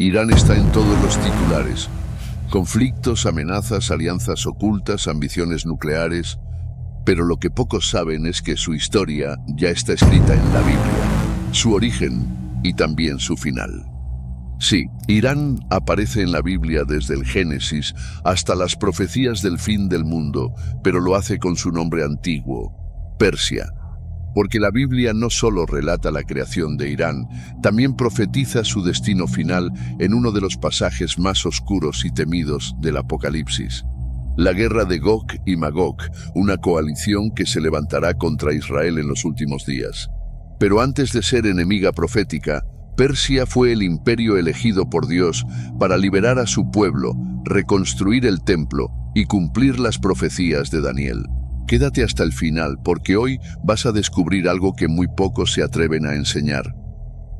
Irán está en todos los titulares. Conflictos, amenazas, alianzas ocultas, ambiciones nucleares. Pero lo que pocos saben es que su historia ya está escrita en la Biblia, su origen y también su final. Sí, Irán aparece en la Biblia desde el Génesis hasta las profecías del fin del mundo, pero lo hace con su nombre antiguo, Persia. Porque la Biblia no solo relata la creación de Irán, también profetiza su destino final en uno de los pasajes más oscuros y temidos del Apocalipsis. La guerra de Gog y Magog, una coalición que se levantará contra Israel en los últimos días. Pero antes de ser enemiga profética, Persia fue el imperio elegido por Dios para liberar a su pueblo, reconstruir el templo y cumplir las profecías de Daniel. Quédate hasta el final porque hoy vas a descubrir algo que muy pocos se atreven a enseñar.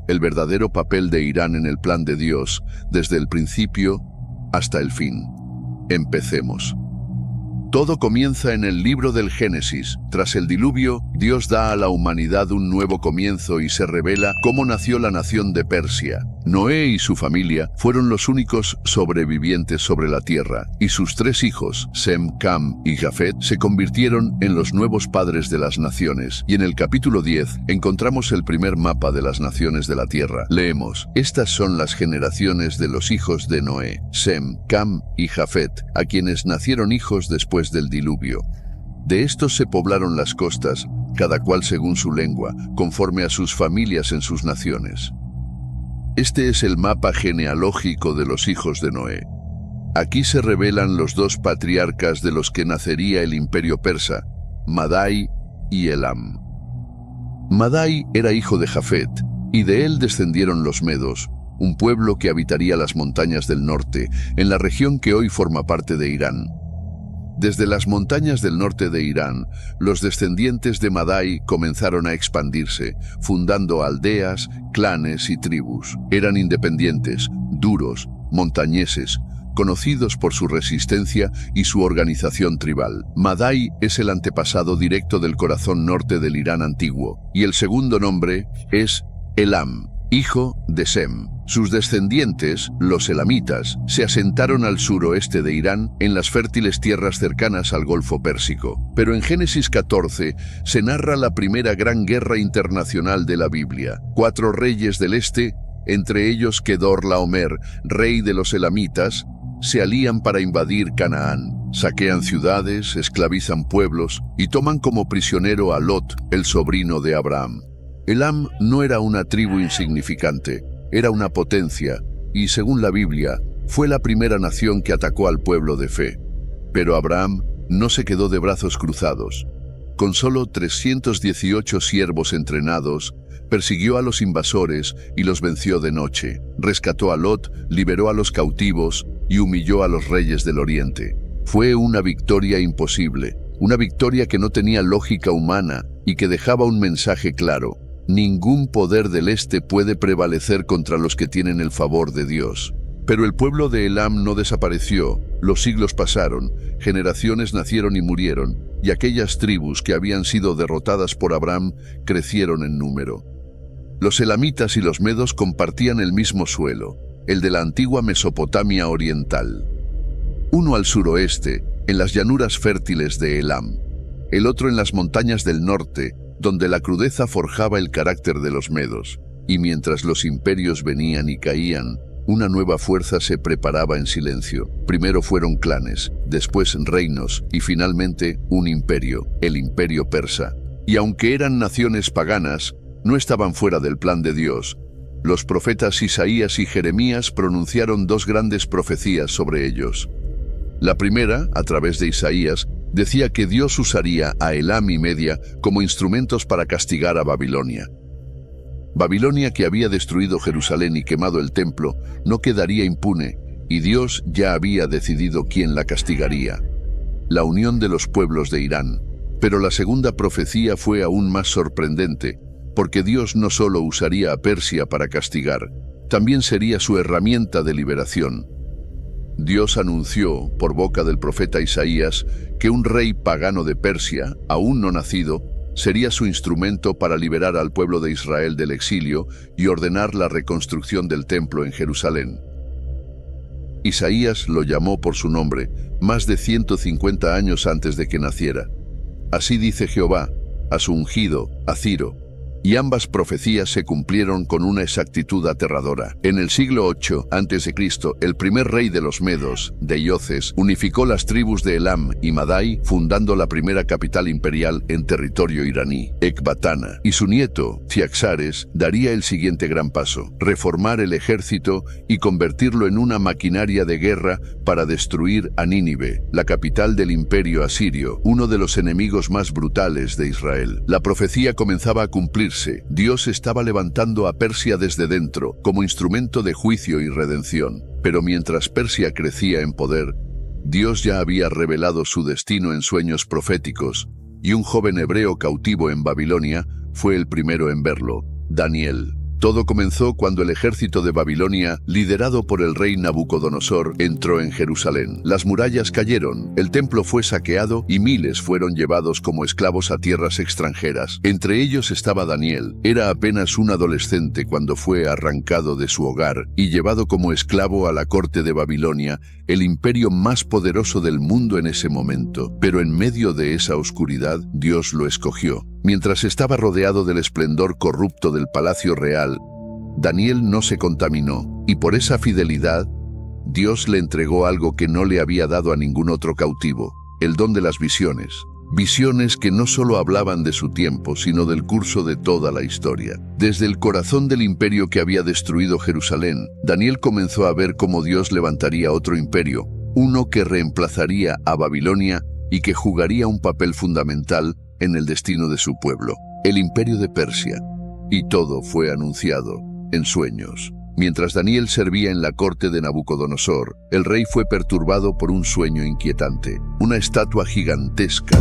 El verdadero papel de Irán en el plan de Dios, desde el principio hasta el fin. Empecemos. Todo comienza en el libro del Génesis. Tras el diluvio, Dios da a la humanidad un nuevo comienzo y se revela cómo nació la nación de Persia. Noé y su familia fueron los únicos sobrevivientes sobre la tierra, y sus 3 hijos, Sem, Cam y Jafet, se convirtieron en los nuevos padres de las naciones. Y en el capítulo 10 encontramos el primer mapa de las naciones de la tierra. Leemos: estas son las generaciones de los hijos de Noé, Sem, Cam y Jafet, a quienes nacieron hijos después del diluvio. De estos se poblaron las costas, cada cual según su lengua, conforme a sus familias en sus naciones. Este es el mapa genealógico de los hijos de Noé. Aquí se revelan los 2 patriarcas de los que nacería el imperio persa, Madai y Elam. Madai era hijo de Jafet, y de él descendieron los medos, un pueblo que habitaría las montañas del norte, en la región que hoy forma parte de Irán. Desde las montañas del norte de Irán, los descendientes de Madai comenzaron a expandirse, fundando aldeas, clanes y tribus. Eran independientes, duros, montañeses, conocidos por su resistencia y su organización tribal. Madai es el antepasado directo del corazón norte del Irán antiguo, y el segundo nombre es Elam, hijo de Sem. Sus descendientes, los elamitas, se asentaron al suroeste de Irán, en las fértiles tierras cercanas al Golfo Pérsico. Pero en Génesis 14 se narra la primera gran guerra internacional de la Biblia. 4 reyes del este, entre ellos Kedorlaomer, rey de los elamitas, se alían para invadir Canaán. Saquean ciudades, esclavizan pueblos y toman como prisionero a Lot, el sobrino de Abraham. Elam no era una tribu insignificante, era una potencia, y según la Biblia, fue la primera nación que atacó al pueblo de fe. Pero Abraham no se quedó de brazos cruzados. Con solo 318 siervos entrenados, persiguió a los invasores y los venció de noche. Rescató a Lot, liberó a los cautivos y humilló a los reyes del oriente. Fue una victoria imposible, una victoria que no tenía lógica humana y que dejaba un mensaje claro. Ningún poder del este puede prevalecer contra los que tienen el favor de Dios. Pero el pueblo de Elam no desapareció, los siglos pasaron, generaciones nacieron y murieron, y aquellas tribus que habían sido derrotadas por Abraham crecieron en número. Los elamitas y los medos compartían el mismo suelo, el de la antigua Mesopotamia oriental. Uno al suroeste, en las llanuras fértiles de Elam, el otro en las montañas del norte, donde la crudeza forjaba el carácter de los medos, y mientras los imperios venían y caían, una nueva fuerza se preparaba en silencio. Primero fueron clanes, después reinos, y finalmente un imperio, el imperio persa. Y aunque eran naciones paganas, no estaban fuera del plan de Dios. Los profetas Isaías y Jeremías pronunciaron 2 grandes profecías sobre ellos. La primera, a través de Isaías, decía que Dios usaría a Elam y Media como instrumentos para castigar a Babilonia. Babilonia, que había destruido Jerusalén y quemado el templo, no quedaría impune, y Dios ya había decidido quién la castigaría: la unión de los pueblos de Irán. Pero la segunda profecía fue aún más sorprendente, porque Dios no solo usaría a Persia para castigar, también sería su herramienta de liberación. Dios anunció, por boca del profeta Isaías, que un rey pagano de Persia, aún no nacido, sería su instrumento para liberar al pueblo de Israel del exilio y ordenar la reconstrucción del templo en Jerusalén. Isaías lo llamó por su nombre, más de 150 años antes de que naciera. Así dice Jehová, a su ungido, a Ciro. Y ambas profecías se cumplieron con una exactitud aterradora. En el siglo VIII a.C., el primer rey de los medos, Deioces, unificó las tribus de Elam y Madai, fundando la primera capital imperial en territorio iraní, Ecbatana. Y su nieto, Ciaxares, daría el siguiente gran paso: reformar el ejército y convertirlo en una maquinaria de guerra para destruir a Nínive, la capital del imperio asirio, uno de los enemigos más brutales de Israel. La profecía comenzaba a cumplirse. Dios estaba levantando a Persia desde dentro, como instrumento de juicio y redención. Pero mientras Persia crecía en poder, Dios ya había revelado su destino en sueños proféticos, y un joven hebreo cautivo en Babilonia fue el primero en verlo, Daniel. Todo comenzó cuando el ejército de Babilonia, liderado por el rey Nabucodonosor, entró en Jerusalén. Las murallas cayeron, el templo fue saqueado y miles fueron llevados como esclavos a tierras extranjeras. Entre ellos estaba Daniel. Era apenas un adolescente cuando fue arrancado de su hogar y llevado como esclavo a la corte de Babilonia, el imperio más poderoso del mundo en ese momento. Pero en medio de esa oscuridad, Dios lo escogió. Mientras estaba rodeado del esplendor corrupto del palacio real, Daniel no se contaminó, y por esa fidelidad, Dios le entregó algo que no le había dado a ningún otro cautivo: el don de las visiones. Visiones que no solo hablaban de su tiempo, sino del curso de toda la historia. Desde el corazón del imperio que había destruido Jerusalén, Daniel comenzó a ver cómo Dios levantaría otro imperio, uno que reemplazaría a Babilonia y que jugaría un papel fundamental en el destino de su pueblo, el imperio de Persia. Y todo fue anunciado en sueños. Mientras Daniel servía en la corte de Nabucodonosor, el rey fue perturbado por un sueño inquietante. Una estatua gigantesca,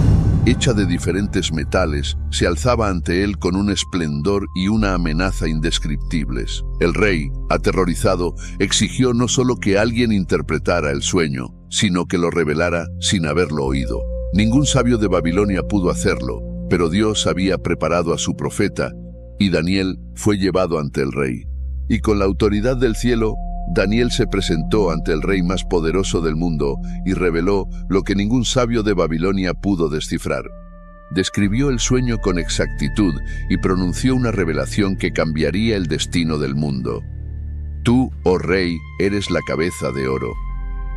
hecha de diferentes metales, se alzaba ante él con un esplendor y una amenaza indescriptibles. El rey, aterrorizado, exigió no solo que alguien interpretara el sueño, sino que lo revelara sin haberlo oído. Ningún sabio de Babilonia pudo hacerlo, pero Dios había preparado a su profeta, y Daniel fue llevado ante el rey. Y con la autoridad del cielo, Daniel se presentó ante el rey más poderoso del mundo y reveló lo que ningún sabio de Babilonia pudo descifrar. Describió el sueño con exactitud y pronunció una revelación que cambiaría el destino del mundo. Tú, oh rey, eres la cabeza de oro,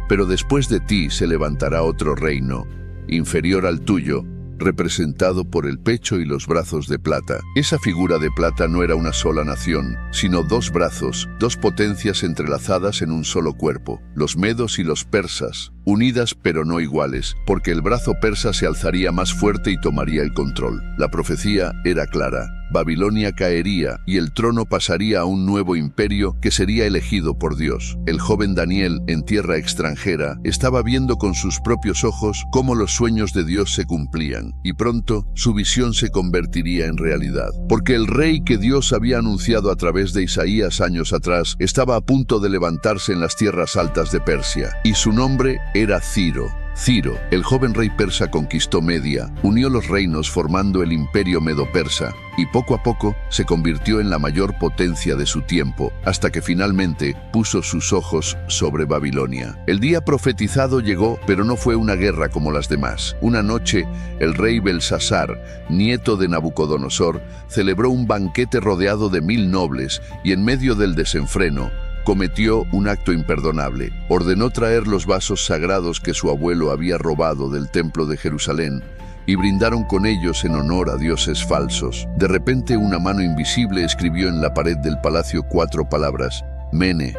pero después de ti se levantará otro reino, inferior al tuyo, representado por el pecho y los brazos de plata. Esa figura de plata no era una sola nación, sino dos brazos, dos potencias entrelazadas en un solo cuerpo, los medos y los persas, unidas pero no iguales, porque el brazo persa se alzaría más fuerte y tomaría el control. La profecía era clara: Babilonia caería y el trono pasaría a un nuevo imperio que sería elegido por Dios. El joven Daniel, en tierra extranjera, estaba viendo con sus propios ojos cómo los sueños de Dios se cumplían, y pronto su visión se convertiría en realidad. Porque el rey que Dios había anunciado a través de Isaías años atrás estaba a punto de levantarse en las tierras altas de Persia, y su nombre era Ciro. Ciro, el joven rey persa, conquistó Media, unió los reinos formando el imperio medo-persa, y poco a poco se convirtió en la mayor potencia de su tiempo, hasta que finalmente puso sus ojos sobre Babilonia. El día profetizado llegó, pero no fue una guerra como las demás. Una noche, el rey Belsasar, nieto de Nabucodonosor, celebró un banquete rodeado de 1000 nobles, y en medio del desenfreno, cometió un acto imperdonable. Ordenó traer los vasos sagrados que su abuelo había robado del templo de Jerusalén y brindaron con ellos en honor a dioses falsos. De repente, una mano invisible escribió en la pared del palacio 4 palabras: Mene,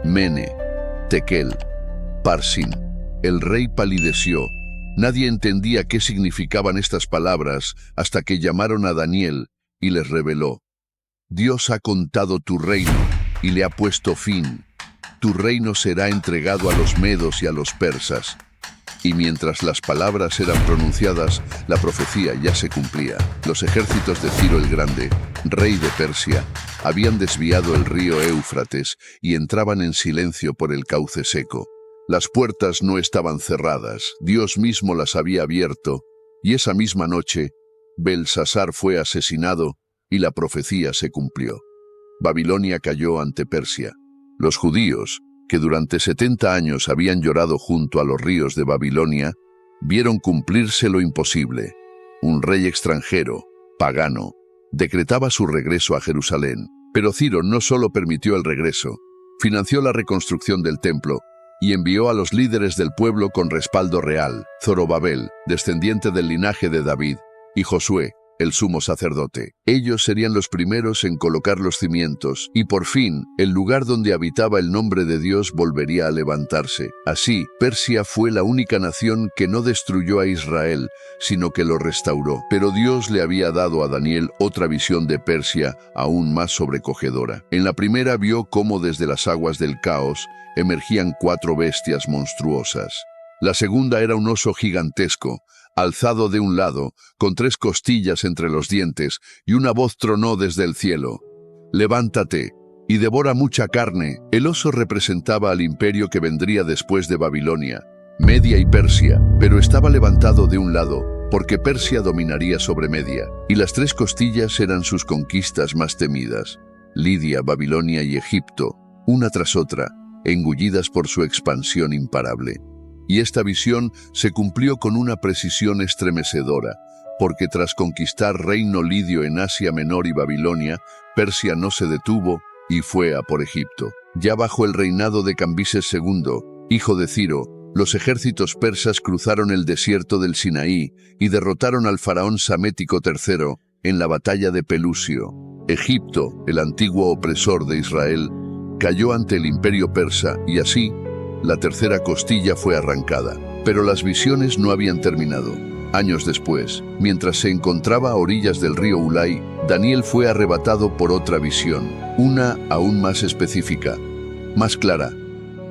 Mene, Tekel, Parsin. El rey palideció. Nadie entendía qué significaban estas palabras hasta que llamaron a Daniel y les reveló: Dios ha contado tu reino y le ha puesto fin. Tu reino será entregado a los medos y a los persas. Y mientras las palabras eran pronunciadas, la profecía ya se cumplía. Los ejércitos de Ciro el Grande, rey de Persia, habían desviado el río Éufrates y entraban en silencio por el cauce seco. Las puertas no estaban cerradas, Dios mismo las había abierto, y esa misma noche, Belsasar fue asesinado y la profecía se cumplió. Babilonia cayó ante Persia. Los judíos, que durante 70 años habían llorado junto a los ríos de Babilonia, vieron cumplirse lo imposible. Un rey extranjero, pagano, decretaba su regreso a Jerusalén. Pero Ciro no solo permitió el regreso, financió la reconstrucción del templo y envió a los líderes del pueblo con respaldo real: Zorobabel, descendiente del linaje de David, y Josué, el sumo sacerdote. Ellos serían los primeros en colocar los cimientos, y por fin, el lugar donde habitaba el nombre de Dios volvería a levantarse. Así, Persia fue la única nación que no destruyó a Israel, sino que lo restauró. Pero Dios le había dado a Daniel otra visión de Persia aún más sobrecogedora. En la primera vio cómo desde las aguas del caos emergían 4 bestias monstruosas. La segunda era un oso gigantesco, alzado de un lado, con 3 costillas entre los dientes, y una voz tronó desde el cielo: «Levántate y devora mucha carne». El oso representaba al imperio que vendría después de Babilonia, Media y Persia, pero estaba levantado de un lado, porque Persia dominaría sobre Media, y las 3 costillas eran sus conquistas más temidas: Lidia, Babilonia y Egipto, una tras otra, engullidas por su expansión imparable. Y esta visión se cumplió con una precisión estremecedora, porque tras conquistar reino lidio en Asia Menor y Babilonia, Persia no se detuvo y fue a por Egipto. Ya bajo el reinado de Cambises II, hijo de Ciro, los ejércitos persas cruzaron el desierto del Sinaí y derrotaron al faraón Psamético III en la batalla de Pelusio. Egipto, el antiguo opresor de Israel, cayó ante el imperio persa y así, la tercera costilla fue arrancada. Pero las visiones no habían terminado. Años después, mientras se encontraba a orillas del río Ulai, Daniel fue arrebatado por otra visión, una aún más específica, más clara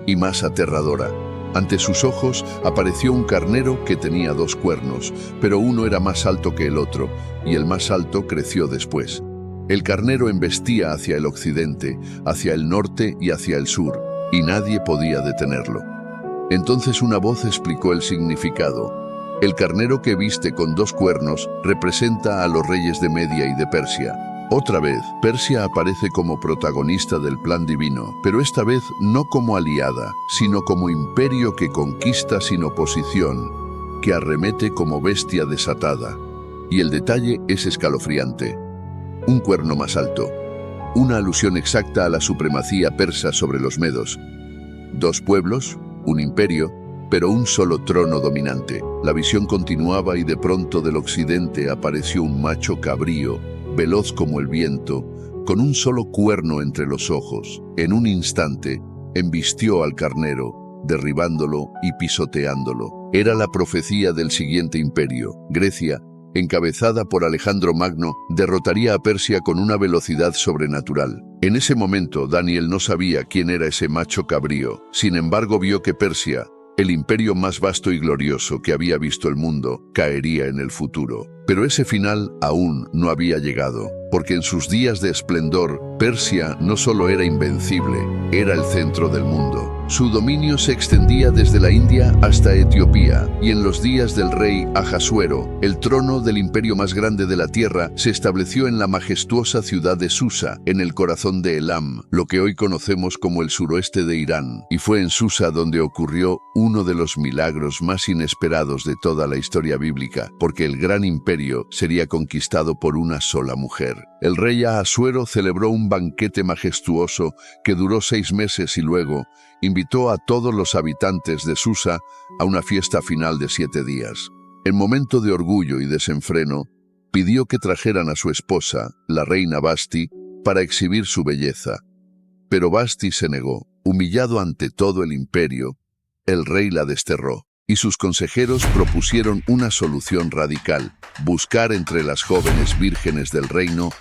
y más aterradora. Ante sus ojos apareció un carnero que tenía 2 cuernos, pero uno era más alto que el otro, y el más alto creció después. El carnero embestía hacia el occidente, hacia el norte y hacia el sur, y nadie podía detenerlo. Entonces una voz explicó el significado. El carnero que viste con 2 cuernos representa a los reyes de Media y de Persia. Otra vez, Persia aparece como protagonista del plan divino, pero esta vez no como aliada, sino como imperio que conquista sin oposición, que arremete como bestia desatada. Y el detalle es escalofriante. Un cuerno más alto. Una alusión exacta a la supremacía persa sobre los medos. 2 pueblos, un imperio, pero un solo trono dominante. La visión continuaba y de pronto del occidente apareció un macho cabrío, veloz como el viento, con un solo cuerno entre los ojos. En un instante, embistió al carnero, derribándolo y pisoteándolo. Era la profecía del siguiente imperio. Grecia, encabezada por Alejandro Magno, derrotaría a Persia con una velocidad sobrenatural. En ese momento, Daniel no sabía quién era ese macho cabrío. Sin embargo, vio que Persia, el imperio más vasto y glorioso que había visto el mundo, caería en el futuro. Pero ese final aún no había llegado, porque en sus días de esplendor, Persia no solo era invencible, era el centro del mundo. Su dominio se extendía desde la India hasta Etiopía, y en los días del rey Ahasuero, el trono del imperio más grande de la tierra se estableció en la majestuosa ciudad de Susa, en el corazón de Elam, lo que hoy conocemos como el suroeste de Irán. Y fue en Susa donde ocurrió uno de los milagros más inesperados de toda la historia bíblica, porque el gran imperio sería conquistado por una sola mujer. El rey Ahasuero celebró un banquete majestuoso que duró 6 meses y luego invitó a todos los habitantes de Susa a una fiesta final de 7 días. En momento de orgullo y desenfreno, pidió que trajeran a su esposa, la reina Vasti, para exhibir su belleza. Pero Vasti se negó. Humillado ante todo el imperio, el rey la desterró, y sus consejeros propusieron una solución radical: buscar entre las jóvenes vírgenes del reino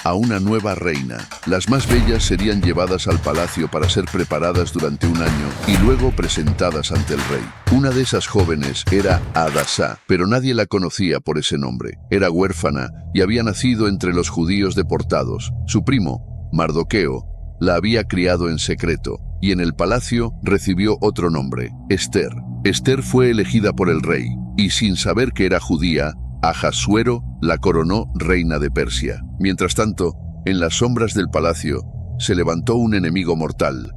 a una nueva reina. Las más bellas serían llevadas al palacio para ser preparadas durante un año y luego presentadas ante el rey. Una de esas jóvenes era Hadasá, pero nadie la conocía por ese nombre. Era huérfana y había nacido entre los judíos deportados. Su primo, Mardoqueo, la había criado en secreto y en el palacio recibió otro nombre, Ester. Ester fue elegida por el rey y, sin saber que era judía, Ahasuero la coronó reina de Persia. Mientras tanto, en las sombras del palacio, se levantó un enemigo mortal,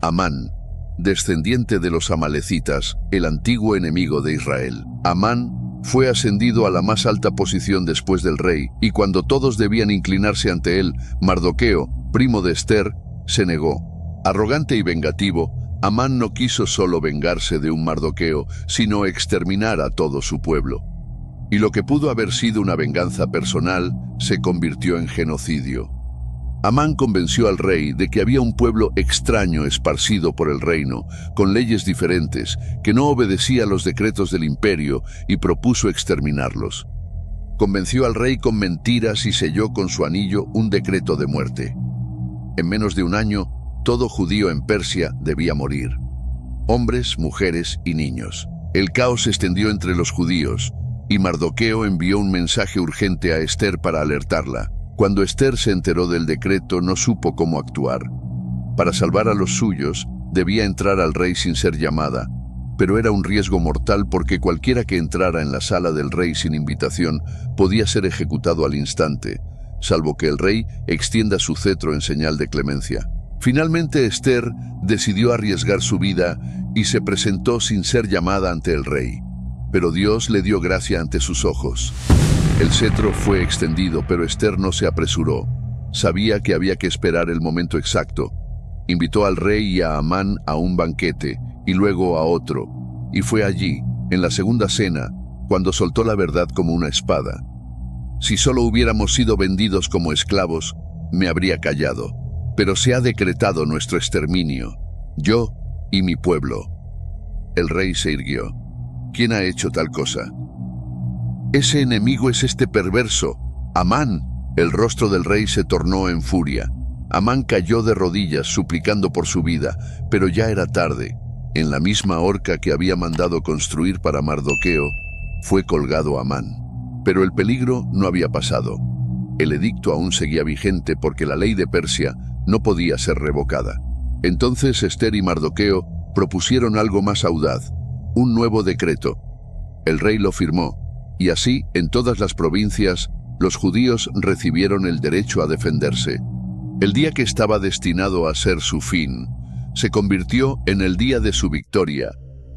Amán, descendiente de los amalecitas, el antiguo enemigo de Israel. Amán fue ascendido a la más alta posición después del rey, y cuando todos debían inclinarse ante él, Mardoqueo, primo de Esther, se negó. Arrogante y vengativo, Amán no quiso solo vengarse de un Mardoqueo, sino exterminar a todo su pueblo. Y lo que pudo haber sido una venganza personal, se convirtió en genocidio. Amán convenció al rey de que había un pueblo extraño esparcido por el reino, con leyes diferentes, que no obedecía a los decretos del imperio y propuso exterminarlos. Convenció al rey con mentiras y selló con su anillo un decreto de muerte. En menos de un año, todo judío en Persia debía morir. Hombres, mujeres y niños. El caos se extendió entre los judíos, y Mardoqueo envió un mensaje urgente a Esther para alertarla. Cuando Esther se enteró del decreto, no supo cómo actuar. Para salvar a los suyos, debía entrar al rey sin ser llamada, pero era un riesgo mortal porque cualquiera que entrara en la sala del rey sin invitación podía ser ejecutado al instante, salvo que el rey extienda su cetro en señal de clemencia. Finalmente Esther decidió arriesgar su vida y se presentó sin ser llamada ante el rey. Pero Dios le dio gracia ante sus ojos. El cetro fue extendido, pero Esther no se apresuró. Sabía que había que esperar el momento exacto. Invitó al rey y a Amán a un banquete, y luego a otro. Y fue allí, en la segunda cena, cuando soltó la verdad como una espada. Si solo hubiéramos sido vendidos como esclavos, me habría callado. Pero se ha decretado nuestro exterminio, yo y mi pueblo. El rey se irguió. ¿Quién ha hecho tal cosa? Ese enemigo es este perverso, Amán. El rostro del rey se tornó en furia. Amán cayó de rodillas suplicando por su vida, pero ya era tarde. En la misma horca que había mandado construir para Mardoqueo, fue colgado Amán. Pero el peligro no había pasado. El edicto aún seguía vigente porque la ley de Persia no podía ser revocada. Entonces Esther y Mardoqueo propusieron algo más audaz, un nuevo decreto. El rey lo firmó, y así, en todas las provincias, los judíos recibieron el derecho a defenderse. El día que estaba destinado a ser su fin, se convirtió en el día de su victoria,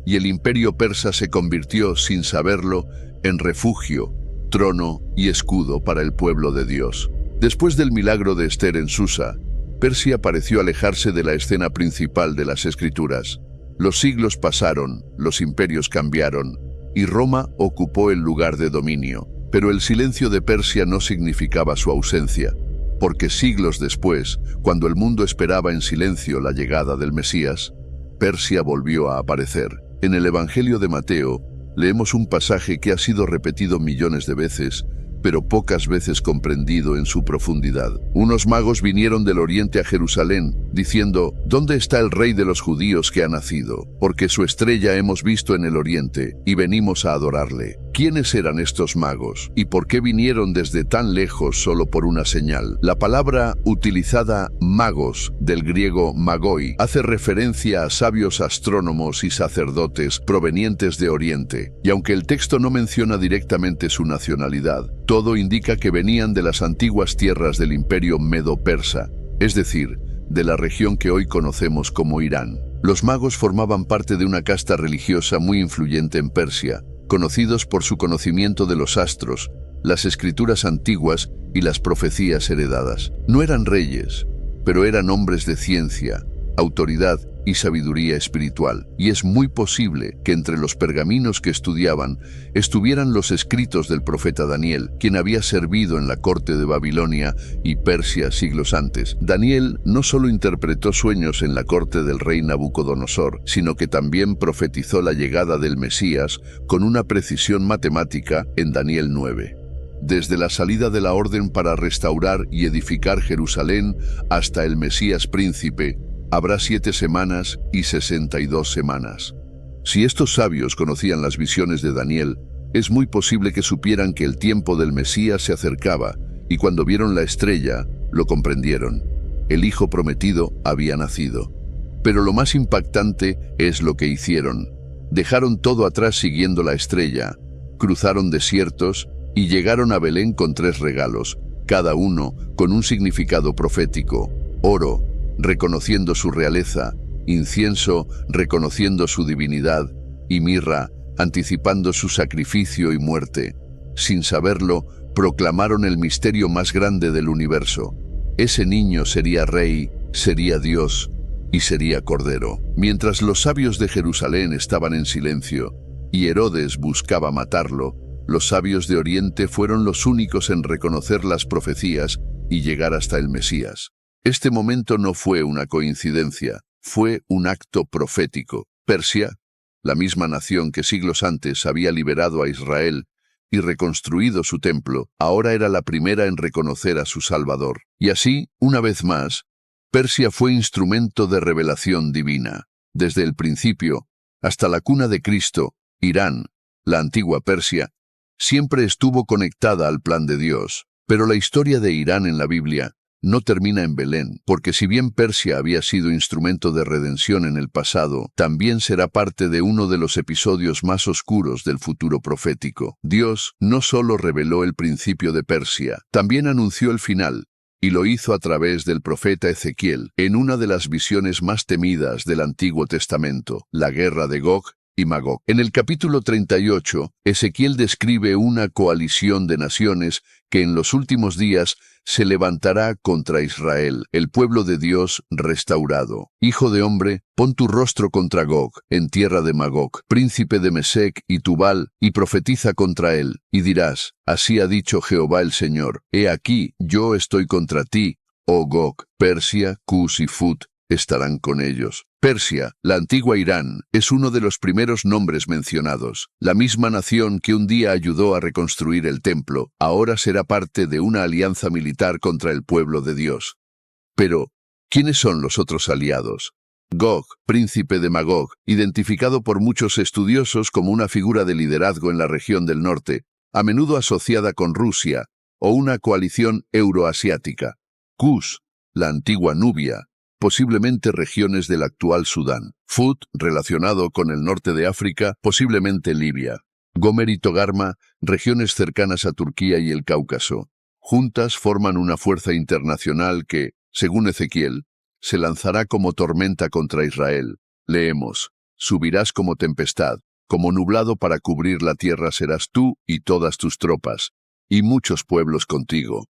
y el imperio persa se convirtió, sin saberlo, en refugio, trono y escudo para el pueblo de Dios. Después del milagro de Esther en Susa, Persia pareció alejarse de la escena principal de las Escrituras. Los siglos pasaron, los imperios cambiaron, y Roma ocupó el lugar de dominio. Pero el silencio de Persia no significaba su ausencia, porque siglos después, cuando el mundo esperaba en silencio la llegada del Mesías, Persia volvió a aparecer. En el Evangelio de Mateo, leemos un pasaje que ha sido repetido millones de veces, pero pocas veces comprendido en su profundidad. Unos magos vinieron del oriente a Jerusalén, diciendo: ¿Dónde está el rey de los judíos que ha nacido? Porque su estrella hemos visto en el oriente, y venimos a adorarle. ¿Quiénes eran estos magos? ¿Y por qué vinieron desde tan lejos solo por una señal? La palabra utilizada magos, del griego magoi, hace referencia a sabios astrónomos y sacerdotes provenientes de Oriente. Y aunque el texto no menciona directamente su nacionalidad, todo indica que venían de las antiguas tierras del imperio medo-persa, es decir, de la región que hoy conocemos como Irán. Los magos formaban parte de una casta religiosa muy influyente en Persia, conocidos por su conocimiento de los astros, las escrituras antiguas y las profecías heredadas. No eran reyes, pero eran hombres de ciencia, autoridad y sabiduría espiritual, y es muy posible que entre los pergaminos que estudiaban estuvieran los escritos del profeta Daniel, quien había servido en la corte de Babilonia y Persia siglos antes. Daniel no solo interpretó sueños en la corte del rey Nabucodonosor, sino que también profetizó la llegada del Mesías con una precisión matemática en Daniel 9. Desde la salida de la orden para restaurar y edificar Jerusalén hasta el Mesías príncipe, habrá 7 semanas y 62 semanas. Si estos sabios conocían las visiones de Daniel, es muy posible que supieran que el tiempo del Mesías se acercaba, y cuando vieron la estrella, lo comprendieron. El Hijo prometido había nacido. Pero lo más impactante es lo que hicieron. Dejaron todo atrás siguiendo la estrella, cruzaron desiertos y llegaron a Belén con 3 regalos, cada uno con un significado profético: oro, reconociendo su realeza; incienso reconociendo su divinidad y mirra anticipando su sacrificio y muerte. Sin saberlo, proclamaron el misterio más grande del universo. Ese niño sería rey, sería Dios y sería Cordero. Mientras los sabios de Jerusalén estaban en silencio y Herodes buscaba matarlo, los sabios de Oriente fueron los únicos en reconocer las profecías y llegar hasta el Mesías. Este momento no fue una coincidencia, fue un acto profético. Persia, la misma nación que siglos antes había liberado a Israel y reconstruido su templo, ahora era la primera en reconocer a su Salvador. Y así, una vez más, Persia fue instrumento de revelación divina. Desde el principio, hasta la cuna de Cristo, Irán, la antigua Persia, siempre estuvo conectada al plan de Dios. Pero la historia de Irán en la Biblia no termina en Belén, porque si bien Persia había sido instrumento de redención en el pasado, también será parte de uno de los episodios más oscuros del futuro profético. Dios no solo reveló el principio de Persia, también anunció el final, y lo hizo a través del profeta Ezequiel, en una de las visiones más temidas del Antiguo Testamento, la guerra de Gog y Magog. En el capítulo 38, Ezequiel describe una coalición de naciones que en los últimos días se levantará contra Israel, el pueblo de Dios restaurado. Hijo de hombre, pon tu rostro contra Gog, en tierra de Magog, príncipe de Mesec y Tubal, y profetiza contra él, y dirás, así ha dicho Jehová el Señor, he aquí, yo estoy contra ti, oh Gog, Persia, Cus y Fut, estarán con ellos. Persia, la antigua Irán, es uno de los primeros nombres mencionados. La misma nación que un día ayudó a reconstruir el templo, ahora será parte de una alianza militar contra el pueblo de Dios. Pero, ¿quiénes son los otros aliados? Gog, príncipe de Magog, identificado por muchos estudiosos como una figura de liderazgo en la región del norte, a menudo asociada con Rusia, o una coalición euroasiática. Cus, la antigua Nubia, posiblemente regiones del actual Sudán. Fut, relacionado con el norte de África, posiblemente Libia. Gomer y Togarma, regiones cercanas a Turquía y el Cáucaso. Juntas forman una fuerza internacional que, según Ezequiel, se lanzará como tormenta contra Israel. Leemos, subirás como tempestad, como nublado para cubrir la tierra serás tú y todas tus tropas, y muchos pueblos contigo.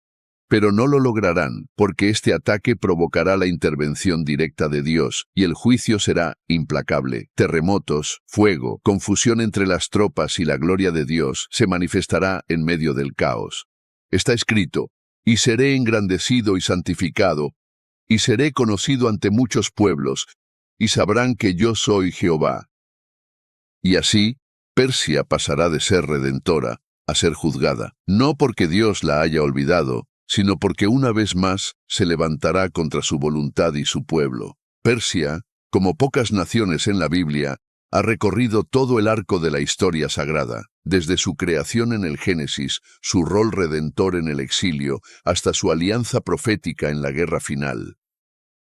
Pero no lo lograrán, porque este ataque provocará la intervención directa de Dios, y el juicio será implacable. Terremotos, fuego, confusión entre las tropas y la gloria de Dios se manifestará en medio del caos. Está escrito, y seré engrandecido y santificado, y seré conocido ante muchos pueblos, y sabrán que yo soy Jehová. Y así, Persia pasará de ser redentora a ser juzgada, no porque Dios la haya olvidado, sino porque una vez más se levantará contra su voluntad y su pueblo. Persia, como pocas naciones en la Biblia, ha recorrido todo el arco de la historia sagrada, desde su creación en el Génesis, su rol redentor en el exilio, hasta su alianza profética en la guerra final.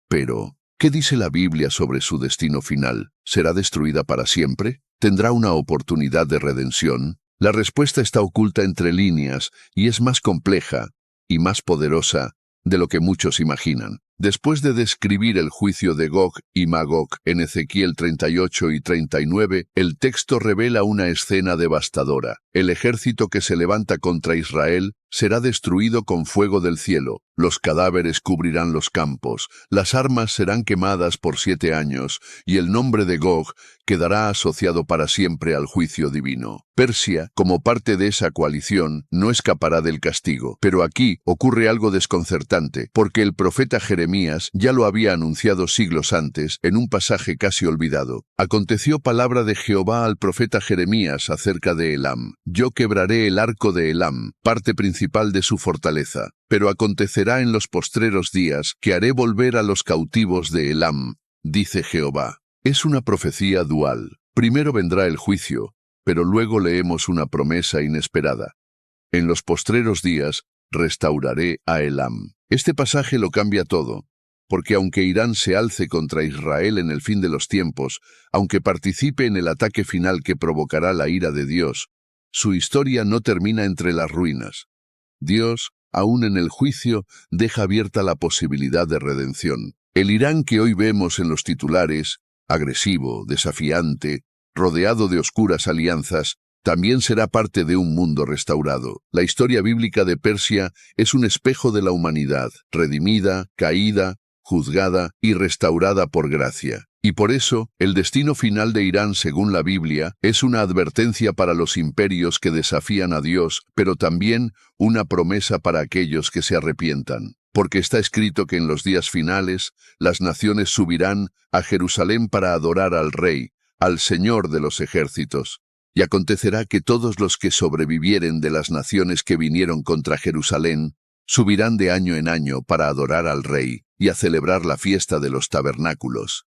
Pero, ¿qué dice la Biblia sobre su destino final? ¿Será destruida para siempre? ¿Tendrá una oportunidad de redención? La respuesta está oculta entre líneas y es más compleja y más poderosa de lo que muchos imaginan. Después de describir el juicio de Gog y Magog en Ezequiel 38 y 39, el texto revela una escena devastadora. El ejército que se levanta contra Israel será destruido con fuego del cielo. Los cadáveres cubrirán los campos, las armas serán quemadas por 7 años, y el nombre de Gog quedará asociado para siempre al juicio divino. Persia, como parte de esa coalición, no escapará del castigo. Pero aquí ocurre algo desconcertante, porque el profeta Jeremías ya lo había anunciado siglos antes, en un pasaje casi olvidado. Aconteció palabra de Jehová al profeta Jeremías acerca de Elam. Yo quebraré el arco de Elam, parte principal de su fortaleza. Pero acontecerá en los postreros días que haré volver a los cautivos de Elam, dice Jehová. Es una profecía dual. Primero vendrá el juicio, pero luego leemos una promesa inesperada. En los postreros días restauraré a Elam. Este pasaje lo cambia todo, porque aunque Irán se alce contra Israel en el fin de los tiempos, aunque participe en el ataque final que provocará la ira de Dios, su historia no termina entre las ruinas. Dios, aún en el juicio, deja abierta la posibilidad de redención. El Irán que hoy vemos en los titulares, agresivo, desafiante, rodeado de oscuras alianzas, también será parte de un mundo restaurado. La historia bíblica de Persia es un espejo de la humanidad, redimida, caída, juzgada y restaurada por gracia. Y por eso, el destino final de Irán, según la Biblia, es una advertencia para los imperios que desafían a Dios, pero también una promesa para aquellos que se arrepientan. Porque está escrito que en los días finales, las naciones subirán a Jerusalén para adorar al Rey, al Señor de los ejércitos. Y acontecerá que todos los que sobrevivieren de las naciones que vinieron contra Jerusalén, subirán de año en año para adorar al Rey y a celebrar la fiesta de los tabernáculos.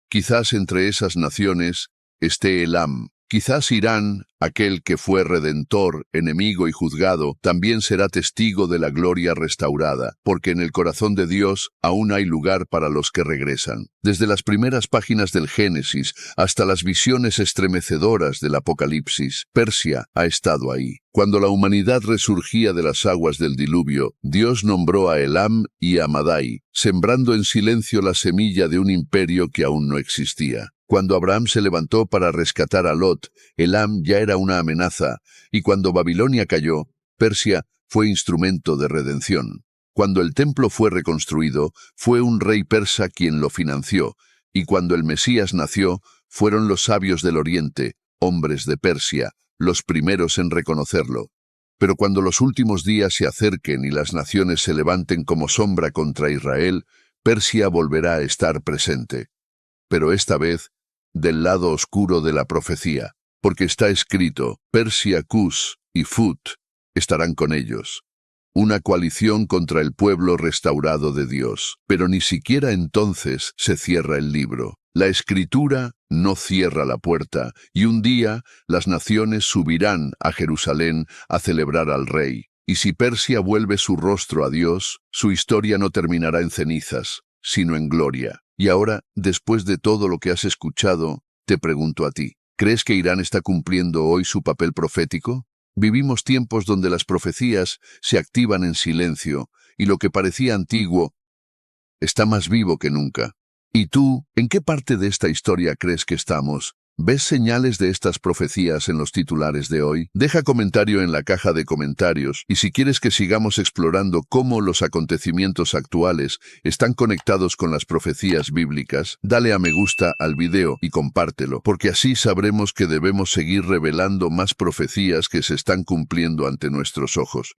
Quizás entre esas naciones esté Elam. Quizás Irán, aquel que fue redentor, enemigo y juzgado, también será testigo de la gloria restaurada, porque en el corazón de Dios aún hay lugar para los que regresan. Desde las primeras páginas del Génesis hasta las visiones estremecedoras del Apocalipsis, Persia ha estado ahí. Cuando la humanidad resurgía de las aguas del diluvio, Dios nombró a Elam y a Madai, sembrando en silencio la semilla de un imperio que aún no existía. Cuando Abraham se levantó para rescatar a Lot, Elam ya era una amenaza, y cuando Babilonia cayó, Persia fue instrumento de redención. Cuando el templo fue reconstruido, fue un rey persa quien lo financió, y cuando el Mesías nació, fueron los sabios del Oriente, hombres de Persia, los primeros en reconocerlo. Pero cuando los últimos días se acerquen y las naciones se levanten como sombra contra Israel, Persia volverá a estar presente. Pero esta vez, del lado oscuro de la profecía, porque está escrito, Persia, Cus y Fut estarán con ellos. Una coalición contra el pueblo restaurado de Dios. Pero ni siquiera entonces se cierra el libro. La Escritura no cierra la puerta, y un día las naciones subirán a Jerusalén a celebrar al Rey. Y si Persia vuelve su rostro a Dios, su historia no terminará en cenizas, sino en gloria. Y ahora, después de todo lo que has escuchado, te pregunto a ti, ¿crees que Irán está cumpliendo hoy su papel profético? Vivimos tiempos donde las profecías se activan en silencio, y lo que parecía antiguo está más vivo que nunca. ¿Y tú, en qué parte de esta historia crees que estamos? ¿Ves señales de estas profecías en los titulares de hoy? Deja comentario en la caja de comentarios, y si quieres que sigamos explorando cómo los acontecimientos actuales están conectados con las profecías bíblicas, dale a me gusta al video y compártelo, porque así sabremos que debemos seguir revelando más profecías que se están cumpliendo ante nuestros ojos.